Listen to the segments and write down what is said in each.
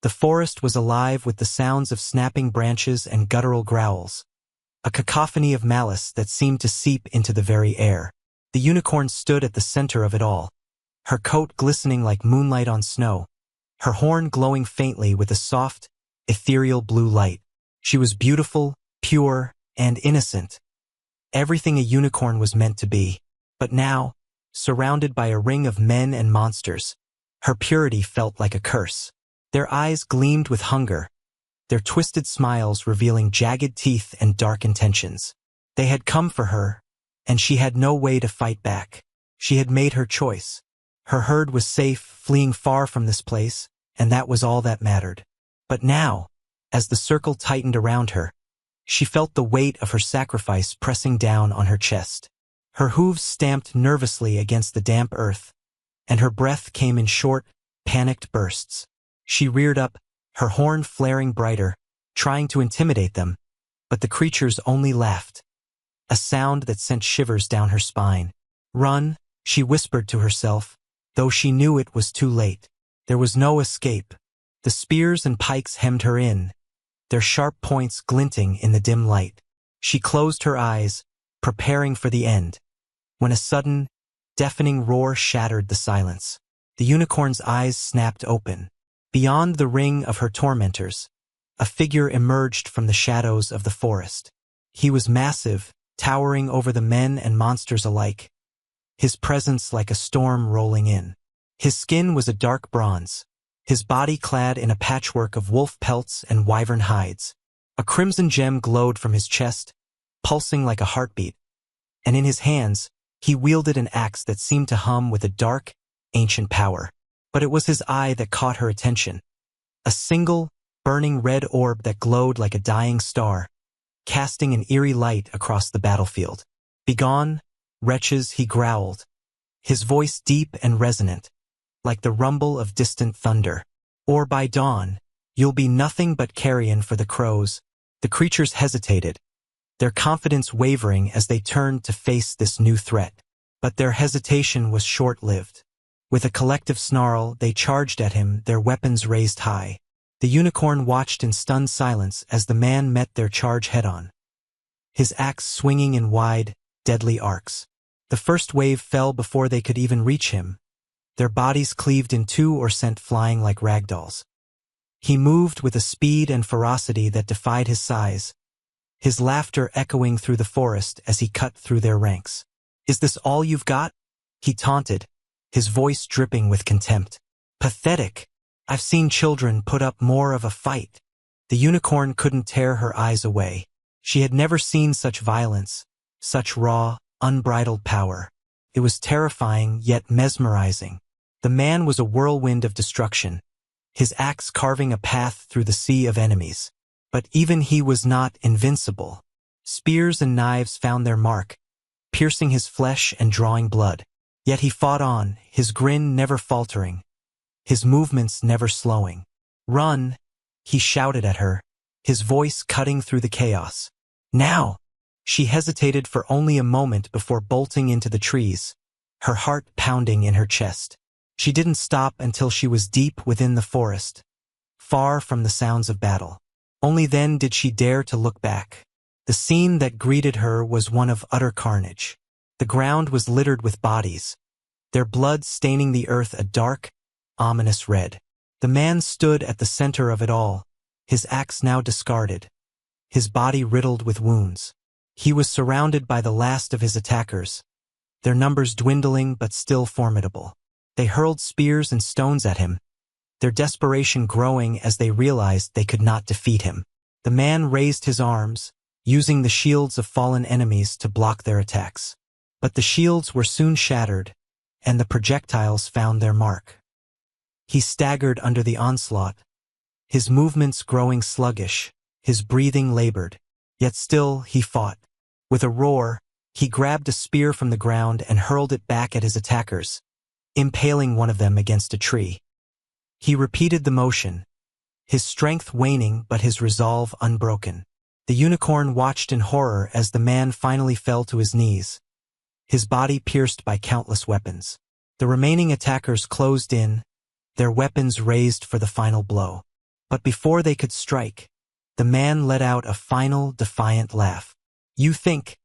The forest was alive with the sounds of snapping branches and guttural growls, a cacophony of malice that seemed to seep into the very air. The unicorn stood at the center of it all, her coat glistening like moonlight on snow, her horn glowing faintly with a soft, ethereal blue light. She was beautiful, pure, and innocent. Everything a unicorn was meant to be. But now, surrounded by a ring of men and monsters, her purity felt like a curse. Their eyes gleamed with hunger, their twisted smiles revealing jagged teeth and dark intentions. They had come for her, and she had no way to fight back. She had made her choice. Her herd was safe, fleeing far from this place, and that was all that mattered. But now, as the circle tightened around her, she felt the weight of her sacrifice pressing down on her chest. Her hooves stamped nervously against the damp earth, and her breath came in short, panicked bursts. She reared up, her horn flaring brighter, trying to intimidate them, but the creatures only laughed, a sound that sent shivers down her spine. "Run," she whispered to herself, though she knew it was too late. There was no escape. The spears and pikes hemmed her in, their sharp points glinting in the dim light. She closed her eyes, preparing for the end, when a sudden, deafening roar shattered the silence. The unicorn's eyes snapped open. Beyond the ring of her tormentors, a figure emerged from the shadows of the forest. He was massive, towering over the men and monsters alike, his presence like a storm rolling in. His skin was a dark bronze, his body clad in a patchwork of wolf pelts and wyvern hides. A crimson gem glowed from his chest, pulsing like a heartbeat, and in his hands, he wielded an axe that seemed to hum with a dark, ancient power. But it was his eye that caught her attention. A single, burning red orb that glowed like a dying star, casting an eerie light across the battlefield. "Begone, wretches," he growled, his voice deep and resonant, like the rumble of distant thunder. "Or by dawn, you'll be nothing but carrion for the crows." The creatures hesitated, their confidence wavering as they turned to face this new threat. But their hesitation was short-lived. With a collective snarl, they charged at him, their weapons raised high. The unicorn watched in stunned silence as the man met their charge head-on, his axe swinging in wide, deadly arcs. The first wave fell before they could even reach him, their bodies cleaved in two or sent flying like ragdolls. He moved with a speed and ferocity that defied his size, his laughter echoing through the forest as he cut through their ranks. "Is this all you've got?" he taunted, his voice dripping with contempt. "Pathetic. I've seen children put up more of a fight." The unicorn couldn't tear her eyes away. She had never seen such violence, such raw, unbridled power. It was terrifying yet mesmerizing. The man was a whirlwind of destruction, his axe carving a path through the sea of enemies. But even he was not invincible. Spears and knives found their mark, piercing his flesh and drawing blood. Yet he fought on, his grin never faltering, his movements never slowing. "Run," he shouted at her, his voice cutting through the chaos. "Now!" She hesitated for only a moment before bolting into the trees, her heart pounding in her chest. She didn't stop until she was deep within the forest, far from the sounds of battle. Only then did she dare to look back. The scene that greeted her was one of utter carnage. The ground was littered with bodies, their blood staining the earth a dark, ominous red. The man stood at the center of it all, his axe now discarded, his body riddled with wounds. He was surrounded by the last of his attackers, their numbers dwindling but still formidable. They hurled spears and stones at him, their desperation growing as they realized they could not defeat him. The man raised his arms, using the shields of fallen enemies to block their attacks. But the shields were soon shattered, and the projectiles found their mark. He staggered under the onslaught, his movements growing sluggish, his breathing labored. Yet still he fought. With a roar, he grabbed a spear from the ground and hurled it back at his attackers, impaling one of them against a tree. He repeated the motion, his strength waning but his resolve unbroken. The unicorn watched in horror as the man finally fell to his knees, his body pierced by countless weapons. The remaining attackers closed in, their weapons raised for the final blow. But before they could strike, the man let out a final, defiant laugh. "You think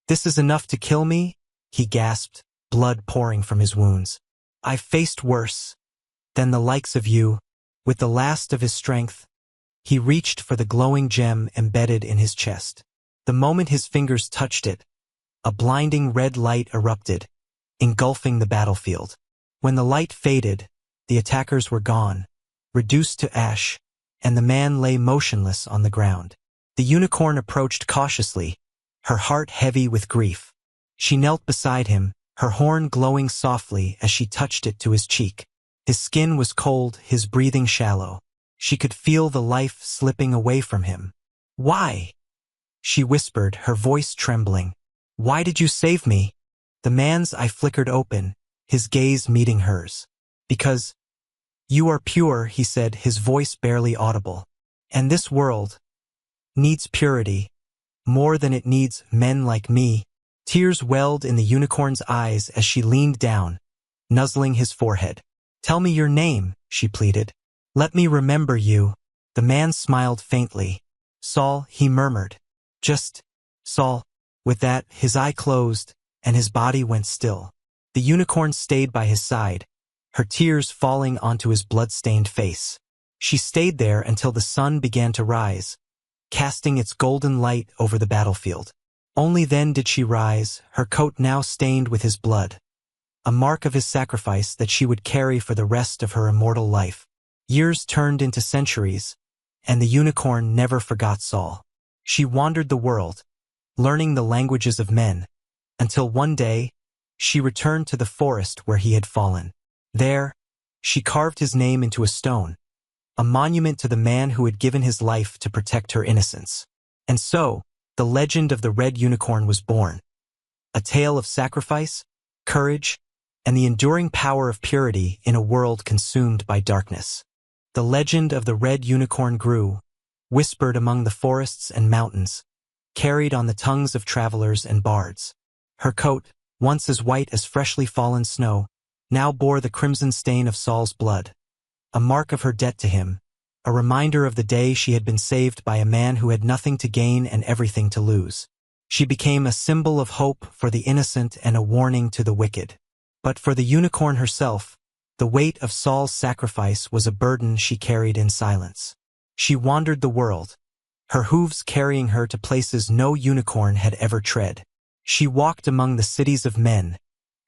this is enough to kill me?" he gasped, blood pouring from his wounds. "I've faced worse than the likes of you." With the last of his strength, he reached for the glowing gem embedded in his chest. The moment his fingers touched it, a blinding red light erupted, engulfing the battlefield. When the light faded, the attackers were gone, reduced to ash, and the man lay motionless on the ground. The unicorn approached cautiously, her heart heavy with grief. She knelt beside him, her horn glowing softly as she touched it to his cheek. His skin was cold, his breathing shallow. She could feel the life slipping away from him. "Why?" she whispered, her voice trembling. "Why did you save me?" The man's eye flickered open, his gaze meeting hers. "Because you are pure," he said, his voice barely audible. "And this world needs purity, more than it needs men like me." Tears welled in the unicorn's eyes as she leaned down, nuzzling his forehead. "Tell me your name," she pleaded. "Let me remember you." The man smiled faintly. "Saul," he murmured. "Just Saul." With that, his eye closed, and his body went still. The unicorn stayed by his side, her tears falling onto his blood-stained face. She stayed there until the sun began to rise, casting its golden light over the battlefield. Only then did she rise, her coat now stained with his blood, a mark of his sacrifice that she would carry for the rest of her immortal life. Years turned into centuries, and the unicorn never forgot Saul. She wandered the world, learning the languages of men, until one day, she returned to the forest where he had fallen. There, she carved his name into a stone, a monument to the man who had given his life to protect her innocence. And so, the legend of the red unicorn was born. A tale of sacrifice, courage, and the enduring power of purity in a world consumed by darkness. The legend of the red unicorn grew, whispered among the forests and mountains, carried on the tongues of travelers and bards. Her coat, once as white as freshly fallen snow, now bore the crimson stain of Saul's blood, a mark of her debt to him, a reminder of the day she had been saved by a man who had nothing to gain and everything to lose. She became a symbol of hope for the innocent and a warning to the wicked. But for the unicorn herself, the weight of Saul's sacrifice was a burden she carried in silence. She wandered the world, her hooves carrying her to places no unicorn had ever tread. She walked among the cities of men,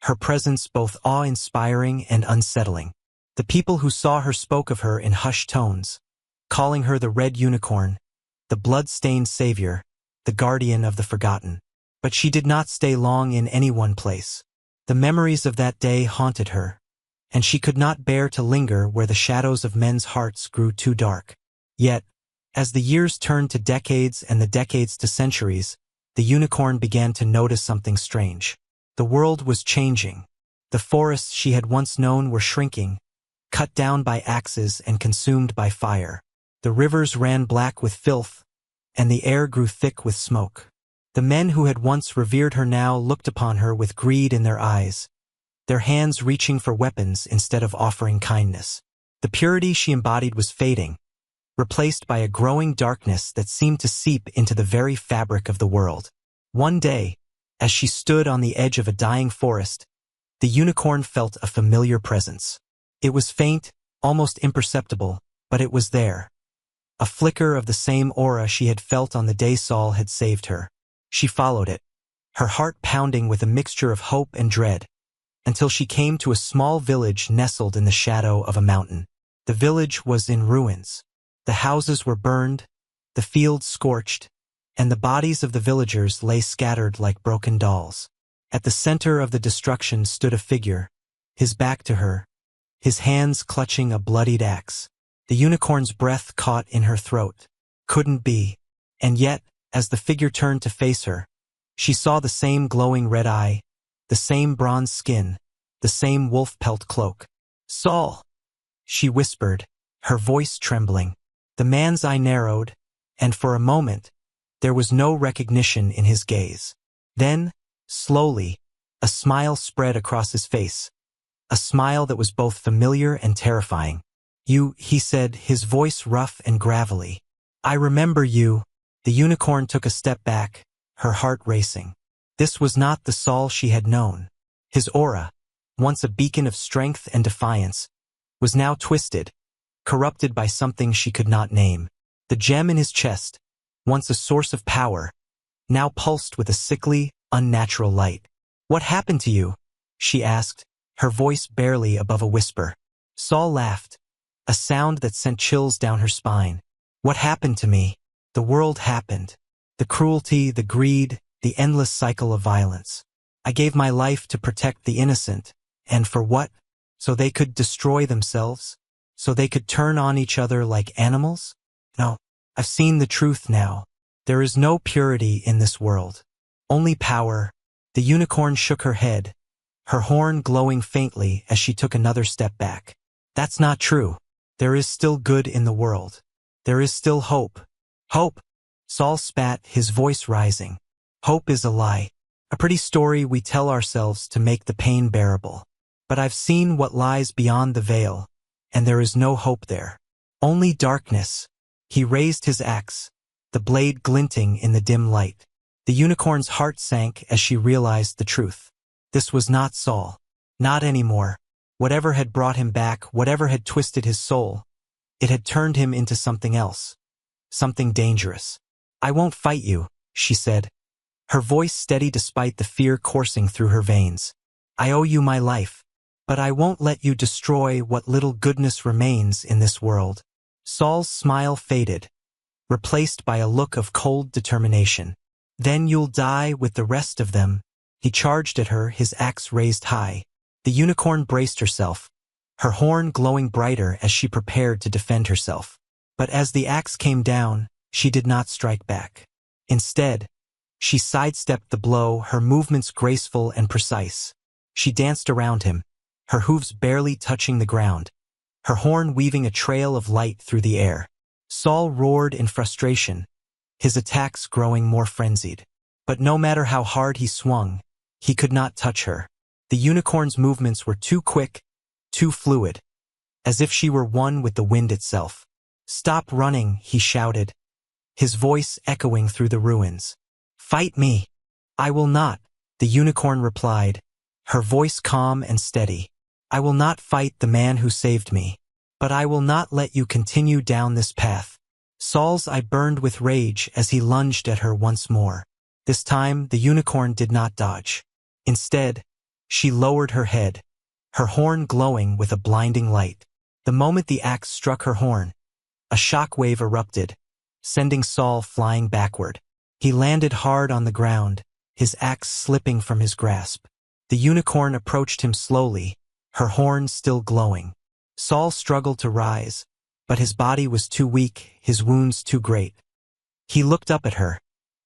her presence both awe-inspiring and unsettling. The people who saw her spoke of her in hushed tones, calling her the red unicorn, the blood-stained savior, the guardian of the forgotten. But she did not stay long in any one place. The memories of that day haunted her, and she could not bear to linger where the shadows of men's hearts grew too dark. Yet, as the years turned to decades and the decades to centuries, the unicorn began to notice something strange. The world was changing. The forests she had once known were shrinking, cut down by axes and consumed by fire. The rivers ran black with filth, and the air grew thick with smoke. The men who had once revered her now looked upon her with greed in their eyes, their hands reaching for weapons instead of offering kindness. The purity she embodied was fading, replaced by a growing darkness that seemed to seep into the very fabric of the world. One day, as she stood on the edge of a dying forest, the unicorn felt a familiar presence. It was faint, almost imperceptible, but it was there. A flicker of the same aura she had felt on the day Saul had saved her. She followed it, her heart pounding with a mixture of hope and dread, until she came to a small village nestled in the shadow of a mountain. The village was in ruins. The houses were burned, the fields scorched, and the bodies of the villagers lay scattered like broken dolls. At the center of the destruction stood a figure, his back to her, his hands clutching a bloodied axe. The unicorn's breath caught in her throat. Couldn't be. And yet, as the figure turned to face her, she saw the same glowing red eye, the same bronze skin, the same wolf pelt cloak. "Saul," she whispered, her voice trembling. The man's eye narrowed, and for a moment, there was no recognition in his gaze. Then, slowly, a smile spread across his face, a smile that was both familiar and terrifying. You, he said, his voice rough and gravelly. I remember you. The unicorn took a step back, her heart racing. This was not the Saul she had known. His aura, once a beacon of strength and defiance, was now twisted, corrupted by something she could not name. The gem in his chest, once a source of power, now pulsed with a sickly, unnatural light. What happened to you? She asked, her voice barely above a whisper. Saul laughed, a sound that sent chills down her spine. What happened to me? The world happened. The cruelty, the greed, the endless cycle of violence. I gave my life to protect the innocent. And for what? So they could destroy themselves? So they could turn on each other like animals? No, I've seen the truth now. There is no purity in this world. Only power. The unicorn shook her head, her horn glowing faintly as she took another step back. That's not true. There is still good in the world. There is still hope. Hope! Saul spat, his voice rising. Hope is a lie. A pretty story we tell ourselves to make the pain bearable. But I've seen what lies beyond the veil, and there is no hope there. Only darkness. He raised his axe, the blade glinting in the dim light. The unicorn's heart sank as she realized the truth. This was not Saul. Not anymore. Whatever had brought him back, whatever had twisted his soul, it had turned him into something else. Something dangerous. I won't fight you, she said, her voice steady despite the fear coursing through her veins. I owe you my life, but I won't let you destroy what little goodness remains in this world. Saul's smile faded, replaced by a look of cold determination. Then you'll die with the rest of them. He charged at her, his axe raised high. The unicorn braced herself, her horn glowing brighter as she prepared to defend herself. But as the axe came down, she did not strike back. Instead, she sidestepped the blow, her movements graceful and precise. She danced around him, her hooves barely touching the ground, her horn weaving a trail of light through the air. Saul roared in frustration, his attacks growing more frenzied. But no matter how hard he swung, he could not touch her. The unicorn's movements were too quick, too fluid, as if she were one with the wind itself. Stop running, he shouted, his voice echoing through the ruins. Fight me. I will not, the unicorn replied, her voice calm and steady. I will not fight the man who saved me, but I will not let you continue down this path. Saul's eye burned with rage as he lunged at her once more. This time, the unicorn did not dodge. Instead, she lowered her head, her horn glowing with a blinding light. The moment the axe struck her horn, a shock wave erupted, sending Saul flying backward. He landed hard on the ground, his axe slipping from his grasp. The unicorn approached him slowly, her horn still glowing. Saul struggled to rise, but his body was too weak, his wounds too great. He looked up at her,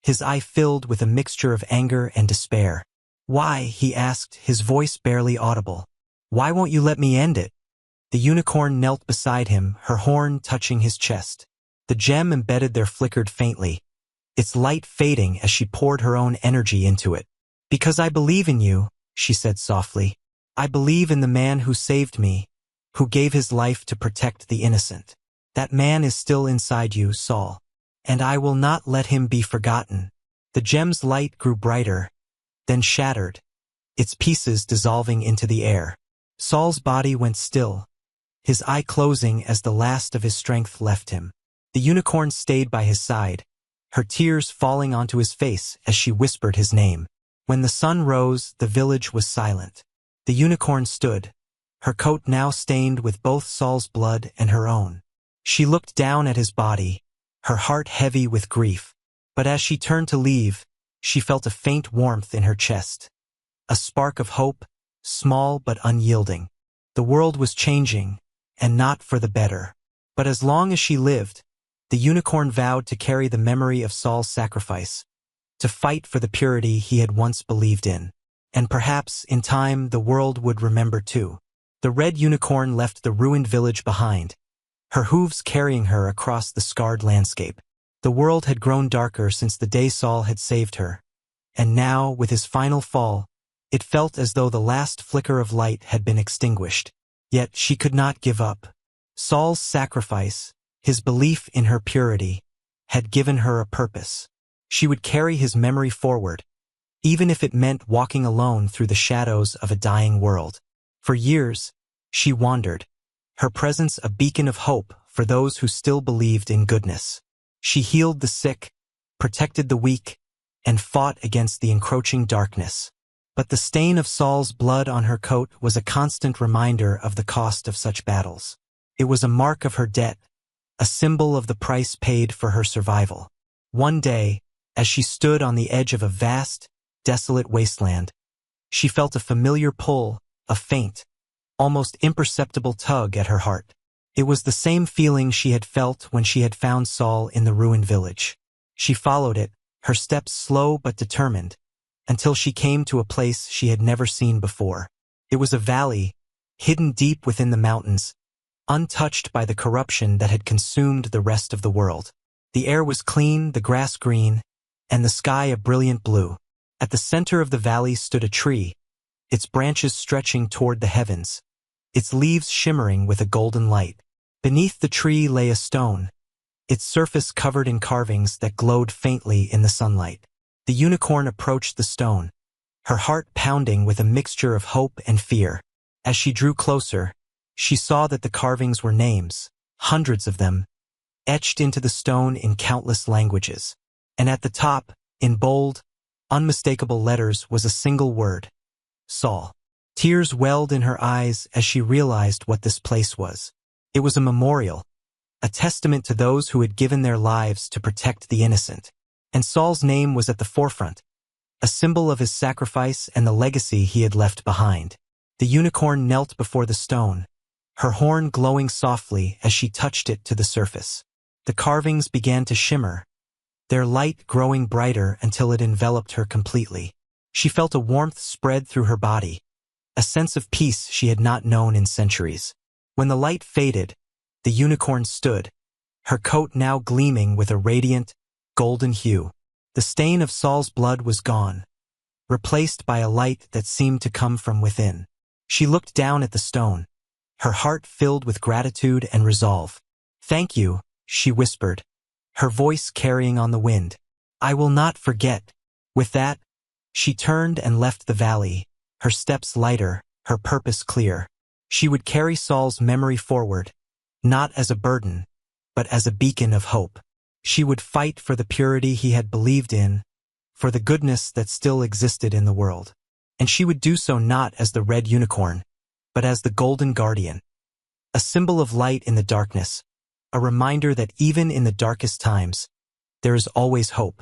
his eye filled with a mixture of anger and despair. Why, he asked, his voice barely audible. Why won't you let me end it? The unicorn knelt beside him, her horn touching his chest. The gem embedded there flickered faintly, its light fading as she poured her own energy into it. Because I believe in you, she said softly. I believe in the man who saved me, who gave his life to protect the innocent. That man is still inside you, Saul, and I will not let him be forgotten. The gem's light grew brighter, then shattered, its pieces dissolving into the air. Saul's body went still, his eye closing as the last of his strength left him. The unicorn stayed by his side, her tears falling onto his face as she whispered his name. When the sun rose, the village was silent. The unicorn stood, her coat now stained with both Saul's blood and her own. She looked down at his body, her heart heavy with grief. But as she turned to leave, she felt a faint warmth in her chest. A spark of hope, small but unyielding. The world was changing, and not for the better. But as long as she lived, the unicorn vowed to carry the memory of Saul's sacrifice, to fight for the purity he had once believed in. And perhaps, in time, the world would remember too. The red unicorn left the ruined village behind, her hooves carrying her across the scarred landscape. The world had grown darker since the day Saul had saved her, and now, with his final fall, it felt as though the last flicker of light had been extinguished. Yet she could not give up. Saul's sacrifice, his belief in her purity, had given her a purpose. She would carry his memory forward, even if it meant walking alone through the shadows of a dying world. For years, she wandered, her presence a beacon of hope for those who still believed in goodness. She healed the sick, protected the weak, and fought against the encroaching darkness. But the stain of Saul's blood on her coat was a constant reminder of the cost of such battles. It was a mark of her debt, a symbol of the price paid for her survival. One day, as she stood on the edge of a vast, desolate wasteland, she felt a familiar pull, a faint, almost imperceptible tug at her heart. It was the same feeling she had felt when she had found Saul in the ruined village. She followed it, her steps slow but determined, until she came to a place she had never seen before. It was a valley, hidden deep within the mountains, untouched by the corruption that had consumed the rest of the world. The air was clean, the grass green, and the sky a brilliant blue. At the center of the valley stood a tree, its branches stretching toward the heavens, its leaves shimmering with a golden light. Beneath the tree lay a stone, its surface covered in carvings that glowed faintly in the sunlight. The unicorn approached the stone, her heart pounding with a mixture of hope and fear. As she drew closer, she saw that the carvings were names, hundreds of them, etched into the stone in countless languages. And at the top, in bold, unmistakable letters, was a single word: Saul. Tears welled in her eyes as she realized what this place was. It was a memorial, a testament to those who had given their lives to protect the innocent. And Saul's name was at the forefront, a symbol of his sacrifice and the legacy he had left behind. The unicorn knelt before the stone, her horn glowing softly as she touched it to the surface. The carvings began to shimmer, their light growing brighter until it enveloped her completely. She felt a warmth spread through her body, a sense of peace she had not known in centuries. When the light faded, the unicorn stood, her coat now gleaming with a radiant, golden hue. The stain of Saul's blood was gone, replaced by a light that seemed to come from within. She looked down at the stone, her heart filled with gratitude and resolve. "Thank you," she whispered, her voice carrying on the wind. "I will not forget." With that, she turned and left the valley, her steps lighter, her purpose clear. She would carry Saul's memory forward, not as a burden, but as a beacon of hope. She would fight for the purity he had believed in, for the goodness that still existed in the world. And she would do so not as the red unicorn, but as the golden guardian, a symbol of light in the darkness, a reminder that even in the darkest times, there is always hope.